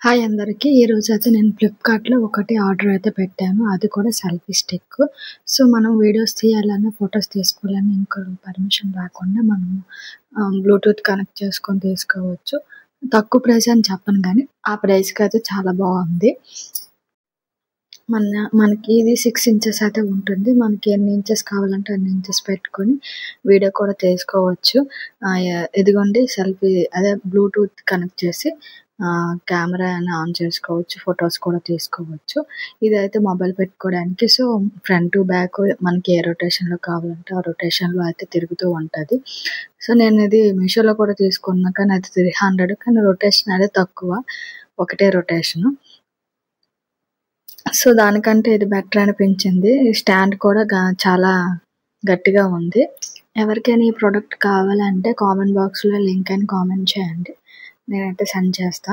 Hi అందరికి. ఈరోజైతే నేను ఫ్లిప్‌కార్ట్‌లో ఒకటి ఆర్డర్ అయితే పెట్టాను. అది కూడా సెల్ఫీ స్టిక్. సో, మనం వీడియోస్ తీయాలన్నా, ఫోటోస్ తీసుకోవాలన్నా ఇంకొకరి పర్మిషన్ లేకుండా మనం బ్లూటూత్ కనెక్ట్ చేసుకొని తీసుకోవచ్చు. తక్కువ ప్రైస్ అని చెప్పను గానీ, ఆ ప్రైస్‌కైతే చాలా బాగుంది. మనకి ఇది 6 ఇంచెస్ అయితే ఉంటుంది. మనకి ఎన్ని ఇంచెస్ కావాలంటే అన్ని ఇంచెస్ పెట్టుకొని వీడియో కూడా తీసుకోవచ్చు. ఇదిగోండి సెల్ఫీ అదే బ్లూటూత్ కనెక్ట్ చేసి కెమెరా ఆన్ చేసుకోవచ్చు. ఫోటోస్ కూడా తీసుకోవచ్చు. ఇదైతే మొబైల్ పెట్టుకోవడానికి. సో, ఫ్రంట్, బ్యాక్ మనకి ఏ రొటేషన్‌లో కావాలంటే ఆ రొటేషన్‌లో అయితే తిరుగుతూ ఉంటది. సో, నేను ఇది మీషోలో కూడా తీసుకున్నా కానీ అది 300 కానీ రొటేషన్ అనేది తక్కువ. ఒకటే రొటేషను. సో, దానికంటే ఇది బెటర్ అనిపించింది. స్టాండ్ కూడా చాలా గట్టిగా ఉంది. ఎవరికైనా ఈ ప్రొడక్ట్ కావాలంటే కామెంట్ బాక్స్‌లో లింక్ అని కామెంట్ చేయండి. నేనైతే సెండ్ చేస్తా.